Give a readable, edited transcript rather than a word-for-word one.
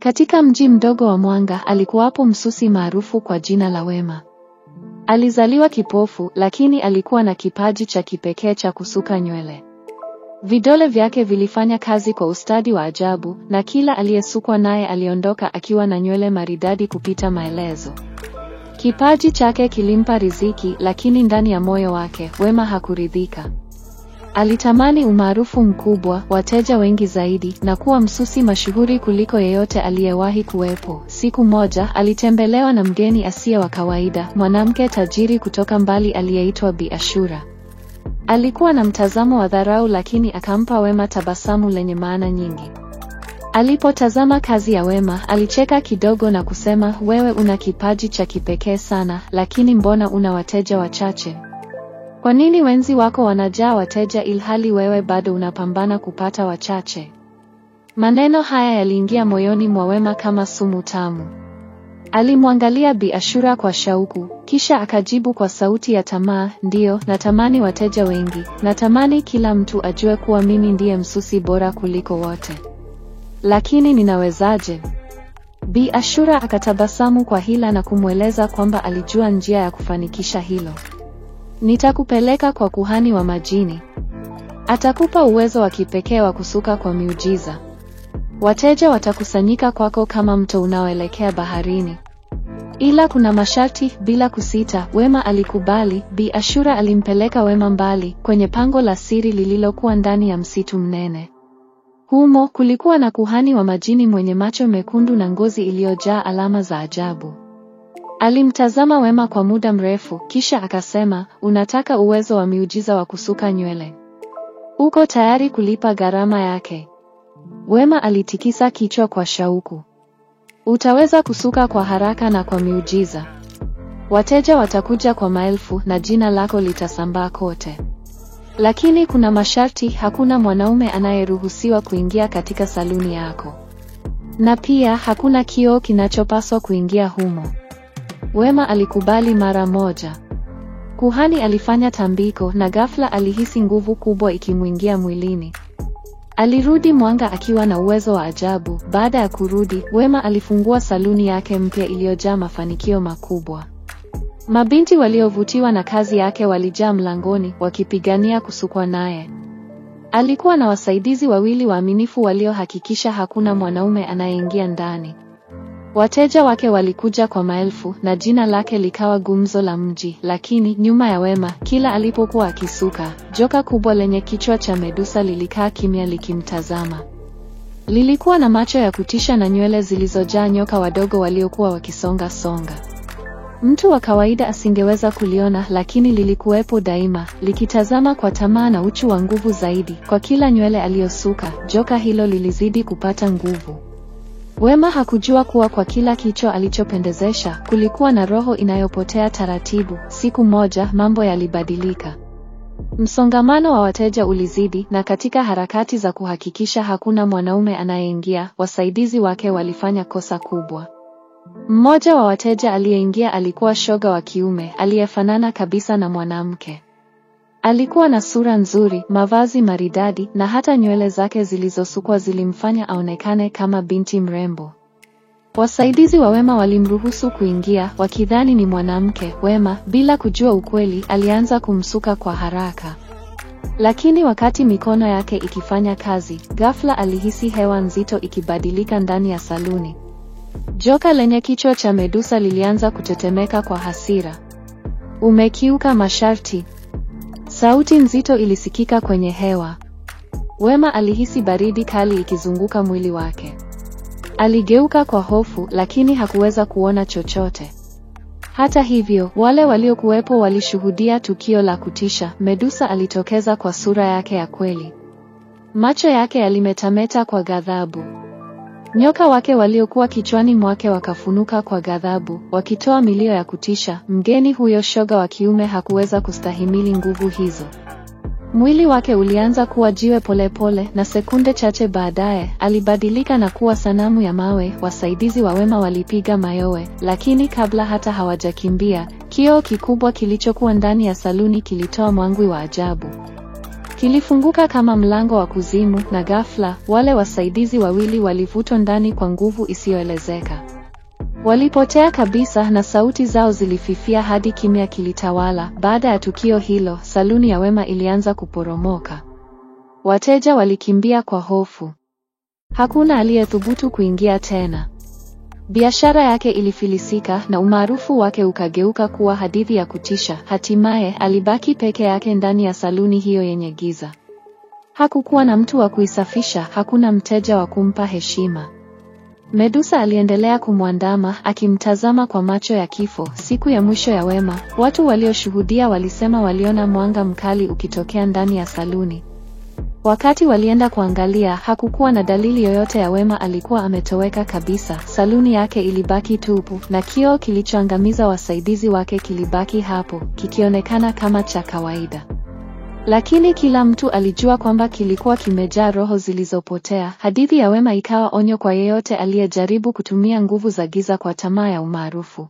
Katika mji mdogo wa Mwanga alikuwapo msusi maarufu kwa jina la Wema. Alizaliwa kipofu, lakini alikuwa na kipaji cha kipekee cha kusuka nywele. Vidole vyake vilifanya kazi kwa ustadi wa ajabu, na kila aliyesukwa naye aliondoka akiwa na nywele maridadi kupita maelezo. Kipaji chake kilimpa riziki, lakini ndani ya moyo wake, Wema hakuridhika. Alitamani umaarufu mkubwa, wateja wengi zaidi, na kuwa msusi mashuhuri kuliko yeyote aliyewahi kuwepo. Siku moja, alitembelewa na mgeni asiye wa kawaida, mwanamke tajiri kutoka mbali aliyeitwa Bi Ashura. Alikuwa na mtazamo wa dharau, lakini akampa Wema tabasamu lenye maana nyingi. Alipotazama kazi ya Wema, alicheka kidogo na kusema, "Wewe una kipaji cha kipekee sana, lakini mbona una wateja wachache? Kwa nini wenzi wako wanajaa wateja ilhali wewe bado unapambana kupata wachache?" Maneno haya yaliingia moyoni mwa Wema kama sumu tamu. Alimwangalia Bi Ashura kwa shauku, kisha akajibu kwa sauti ya tamaa, "Ndiyo, natamani wateja wengi, natamani kila mtu ajue kuwa mimi ndiye msusi bora kuliko wote. Lakini ninawezaje?" Bi Ashura akatabasamu kwa hila na kumweleza kwamba alijua njia ya kufanikisha hilo. "Nitakupeleka kwa kuhani wa majini. Atakupa uwezo wa kipekee wa kusuka kwa miujiza. Wateja watakusanyika kwako kama mto unaoelekea baharini. Ila kuna masharti." Bila kusita, Wema alikubali. Bi Ashura alimpeleka Wema mbali, kwenye pango la siri lililokuwa ndani ya msitu mnene. Humo kulikuwa na kuhani wa majini mwenye macho mekundu na ngozi iliyojaa alama za ajabu. Alimtazama Wema kwa muda mrefu, kisha akasema, "Unataka uwezo wa miujiza wa kusuka nywele? Uko tayari kulipa gharama yake?" Wema alitikisa kichwa kwa shauku. "Utaweza kusuka kwa haraka na kwa miujiza. Wateja watakuja kwa maelfu na jina lako litasambaa kote. Lakini kuna masharti, hakuna mwanaume anayeruhusiwa kuingia katika saluni yako. Na pia hakuna kioo kinachopaswa kuingia humo." Wema alikubali mara moja. Kuhani alifanya tambiko na ghafla alihisi nguvu kubwa ikimwingia mwilini. Alirudi Mwanga akiwa na uwezo wa ajabu. Baada ya kurudi, Wema alifungua saluni yake mpya iliyojaa mafanikio makubwa. Mabinti waliovutiwa na kazi yake walijaa mlangoni, wakipigania kusukwa naye. Alikuwa na wasaidizi wawili waaminifu waliohakikisha hakuna mwanaume anayeingia ndani. Wateja wake walikuja kwa maelfu, na jina lake likawa gumzo la mji. Lakini nyuma ya Wema, kila alipokuwa akisuka, joka kubwa lenye kichwa cha Medusa lilikaa kimya likimtazama. Lilikuwa na macho ya kutisha na nywele zilizojaa nyoka wadogo waliokuwa wakisonga songa. Mtu wa kawaida asingeweza kuliona, lakini lilikuwepo daima, likitazama kwa tamaa na uchu wa nguvu zaidi. Kwa kila nywele aliyosuka, joka hilo lilizidi kupata nguvu. Wema hakujua kuwa kwa kila kichwa alichopendezesha, kulikuwa na roho inayopotea taratibu. Siku moja, mambo yalibadilika. Msongamano wa wateja ulizidi, na katika harakati za kuhakikisha hakuna mwanaume anayeingia, wasaidizi wake walifanya kosa kubwa. Mmoja wa wateja aliyeingia alikuwa shoga wa kiume, aliyefanana kabisa na mwanamke. Alikuwa na sura nzuri, mavazi maridadi, na hata nywele zake zilizosukwa zilimfanya aonekane kama binti mrembo. Wasaidizi wa Wema walimruhusu kuingia, wakidhani ni mwanamke. Wema, bila kujua ukweli, alianza kumsuka kwa haraka. Lakini wakati mikono yake ikifanya kazi, ghafla alihisi hewa nzito ikibadilika ndani ya saluni. Joka lenye kichwa cha Medusa lilianza kutetemeka kwa hasira. "Umekiuka masharti." Sauti nzito ilisikika kwenye hewa. Wema alihisi baridi kali ikizunguka mwili wake. Aligeuka kwa hofu, lakini hakuweza kuona chochote. Hata hivyo, wale waliokuwepo walishuhudia tukio la kutisha. Medusa alitokeza kwa sura yake ya kweli. Macho yake yalimetameta kwa ghadhabu. Nyoka wake waliokuwa kichwani mwake wakafunuka kwa ghadhabu, wakitoa milio ya kutisha. Mgeni huyo shoga wa kiume hakuweza kustahimili nguvu hizo. Mwili wake ulianza kuwa jiwe polepole, na sekunde chache baadaye, alibadilika na kuwa sanamu ya mawe. Wasaidizi wa Wema walipiga mayowe, lakini kabla hata hawajakimbia, kioo kikubwa kilichokuwa ndani ya saluni kilitoa mwangwi wa ajabu. Kilifunguka kama mlango wa kuzimu, na ghafla, wale wasaidizi wawili walivutwa ndani kwa nguvu isiyoelezeka. Walipotea kabisa na sauti zao zilififia hadi kimya kilitawala. Baada ya tukio hilo, saluni ya Wema ilianza kuporomoka. Wateja walikimbia kwa hofu. Hakuna aliyethubutu kuingia tena. Biashara yake ilifilisika na umaarufu wake ukageuka kuwa hadithi ya kutisha. Hatimaye, alibaki peke yake ndani ya saluni hiyo yenye giza. Hakukuwa na mtu wa kuisafisha, hakuna mteja wa kumpa heshima. Medusa aliendelea kumwandama, akimtazama kwa macho ya kifo. Siku ya mwisho ya Wema, watu walioshuhudia walisema waliona mwanga mkali ukitokea ndani ya saluni. Wakati walienda kuangalia, hakukuwa na dalili yoyote ya Wema, alikuwa ametoweka kabisa. Saluni yake ilibaki tupu, na kioo kilichoangamiza wasaidizi wake kilibaki hapo, kikionekana kama cha kawaida. Lakini kila mtu alijua kwamba kilikuwa kimejaa roho zilizopotea. Hadithi ya Wema ikawa onyo kwa yeyote aliyejaribu kutumia nguvu za giza kwa tamaa ya umaarufu.